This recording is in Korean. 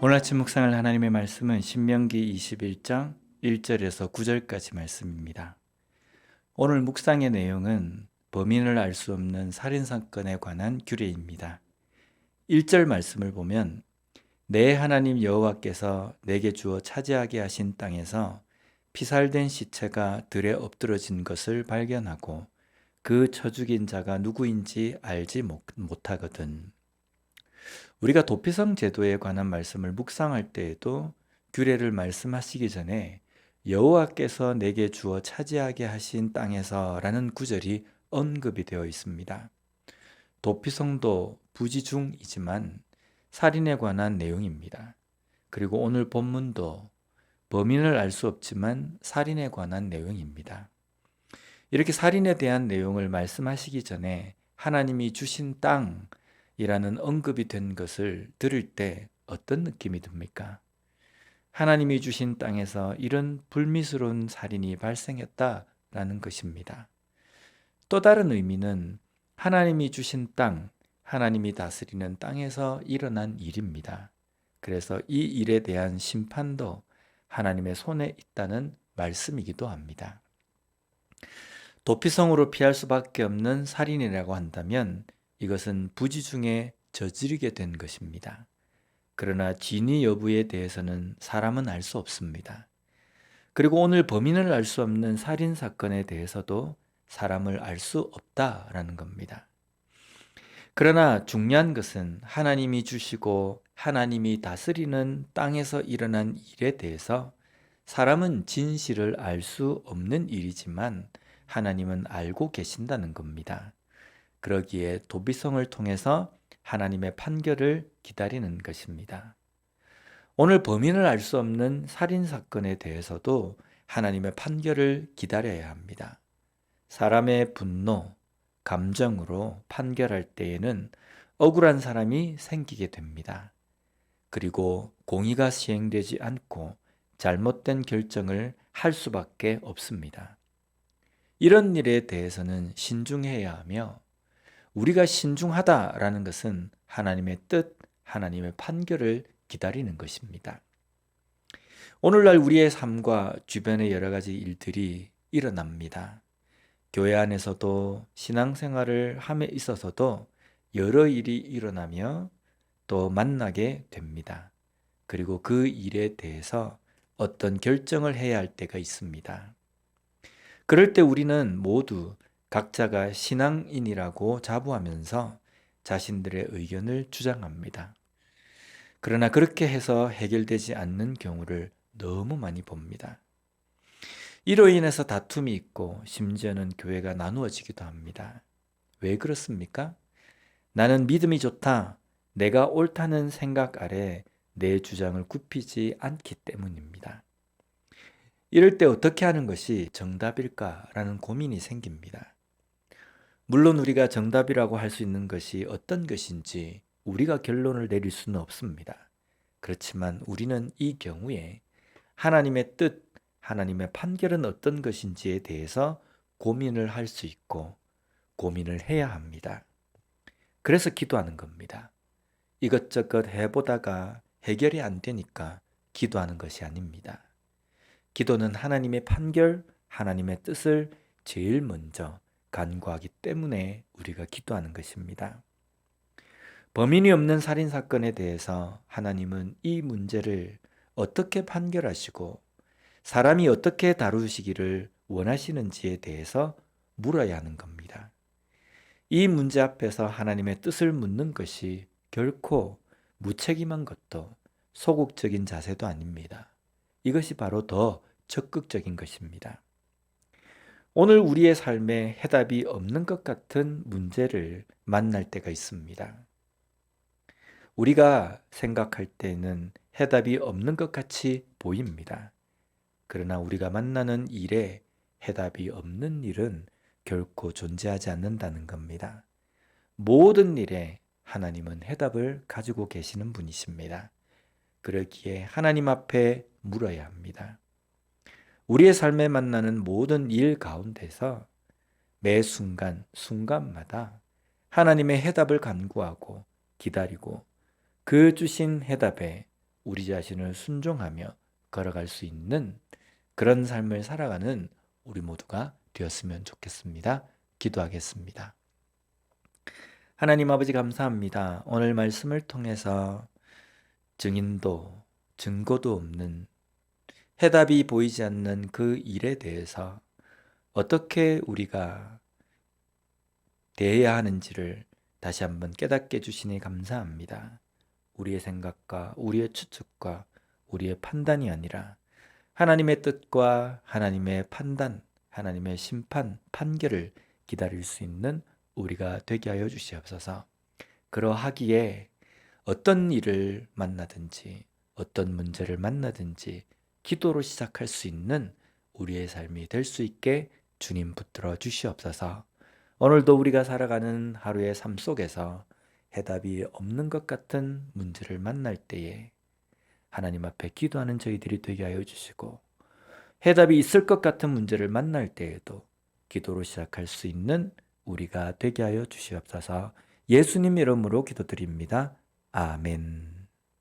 오늘 아침 묵상할 하나님의 말씀은 신명기 21장 1절에서 9절까지 말씀입니다. 오늘 묵상의 내용은 범인을 알 수 없는 살인사건에 관한 규례입니다. 1절 말씀을 보면 내 하나님 여호와께서 내게 주어 차지하게 하신 땅에서 피살된 시체가 들에 엎드러진 것을 발견하고 그 쳐 죽인 자가 누구인지 알지 못하거든. 우리가 도피성 제도에 관한 말씀을 묵상할 때에도 규례를 말씀하시기 전에 여호와께서 내게 주어 차지하게 하신 땅에서라는 구절이 언급이 되어 있습니다. 도피성도 부지중이지만 살인에 관한 내용입니다. 그리고 오늘 본문도 범인을 알 수 없지만 살인에 관한 내용입니다. 이렇게 살인에 대한 내용을 말씀하시기 전에 하나님이 주신 땅이라는 언급이 된 것을 들을 때 어떤 느낌이 듭니까? 하나님이 주신 땅에서 이런 불미스러운 살인이 발생했다라는 것입니다. 또 다른 의미는 하나님이 주신 땅, 하나님이 다스리는 땅에서 일어난 일입니다. 그래서 이 일에 대한 심판도 하나님의 손에 있다는 말씀이기도 합니다. 도피성으로 피할 수밖에 없는 살인이라고 한다면 이것은 부지중에 저지르게 된 것입니다. 그러나 진위 여부에 대해서는 사람은 알 수 없습니다. 그리고 오늘 범인을 알 수 없는 살인 사건에 대해서도 사람을 알 수 없다라는 겁니다. 그러나 중요한 것은 하나님이 주시고 하나님이 다스리는 땅에서 일어난 일에 대해서 사람은 진실을 알 수 없는 일이지만 하나님은 알고 계신다는 겁니다. 그러기에 도피성을 통해서 하나님의 판결을 기다리는 것입니다. 오늘 범인을 알 수 없는 살인 사건에 대해서도 하나님의 판결을 기다려야 합니다. 사람의 분노, 감정으로 판결할 때에는 억울한 사람이 생기게 됩니다. 그리고 공의가 시행되지 않고 잘못된 결정을 할 수밖에 없습니다. 이런 일에 대해서는 신중해야 하며 우리가 신중하다라는 것은 하나님의 뜻, 하나님의 판결을 기다리는 것입니다. 오늘날 우리의 삶과 주변의 여러 가지 일들이 일어납니다. 교회 안에서도 신앙생활을 함에 있어서도 여러 일이 일어나며 또 만나게 됩니다. 그리고 그 일에 대해서 어떤 결정을 해야 할 때가 있습니다. 그럴 때 우리는 모두 각자가 신앙인이라고 자부하면서 자신들의 의견을 주장합니다. 그러나 그렇게 해서 해결되지 않는 경우를 너무 많이 봅니다. 이로 인해서 다툼이 있고 심지어는 교회가 나누어지기도 합니다. 왜 그렇습니까? 나는 믿음이 좋다, 내가 옳다는 생각 아래 내 주장을 굽히지 않기 때문입니다. 이럴 때 어떻게 하는 것이 정답일까라는 고민이 생깁니다. 물론 우리가 정답이라고 할 수 있는 것이 어떤 것인지 우리가 결론을 내릴 수는 없습니다. 그렇지만 우리는 이 경우에 하나님의 뜻, 하나님의 판결은 어떤 것인지에 대해서 고민을 할 수 있고 고민을 해야 합니다. 그래서 기도하는 겁니다. 이것저것 해보다가 해결이 안 되니까 기도하는 것이 아닙니다. 기도는 하나님의 판결, 하나님의 뜻을 제일 먼저 간구하기 때문에 우리가 기도하는 것입니다. 범인이 없는 살인사건에 대해서 하나님은 이 문제를 어떻게 판결하시고 사람이 어떻게 다루시기를 원하시는지에 대해서 물어야 하는 겁니다. 이 문제 앞에서 하나님의 뜻을 묻는 것이 결코 무책임한 것도 소극적인 자세도 아닙니다. 이것이 바로 더 적극적인 것입니다. 오늘 우리의 삶에 해답이 없는 것 같은 문제를 만날 때가 있습니다. 우리가 생각할 때는 해답이 없는 것 같이 보입니다. 그러나 우리가 만나는 일에 해답이 없는 일은 결코 존재하지 않는다는 겁니다. 모든 일에 하나님은 해답을 가지고 계시는 분이십니다. 그러기에 하나님 앞에 물어야 합니다. 우리의 삶에 만나는 모든 일 가운데서 매 순간, 순간마다 하나님의 해답을 간구하고 기다리고 그 주신 해답에 우리 자신을 순종하며 걸어갈 수 있는 그런 삶을 살아가는 우리 모두가 되었으면 좋겠습니다. 기도하겠습니다. 하나님 아버지 감사합니다. 오늘 말씀을 통해서 증인도 증거도 없는 해답이 보이지 않는 그 일에 대해서 어떻게 우리가 대해야 하는지를 다시 한번 깨닫게 해주시니 감사합니다. 우리의 생각과 우리의 추측과 우리의 판단이 아니라 하나님의 뜻과 하나님의 판단, 하나님의 심판, 판결을 기다릴 수 있는 우리가 되게 하여 주시옵소서. 그러하기에 어떤 일을 만나든지 어떤 문제를 만나든지 기도로 시작할 수 있는 우리의 삶이 될 수 있게 주님 붙들어 주시옵소서. 오늘도 우리가 살아가는 하루의 삶 속에서 해답이 없는 것 같은 문제를 만날 때에 하나님 앞에 기도하는 저희들이 되게 하여 주시고, 해답이 있을 것 같은 문제를 만날 때에도 기도로 시작할 수 있는 우리가 되게 하여 주시옵소서. 예수님 이름으로 기도드립니다. 아멘.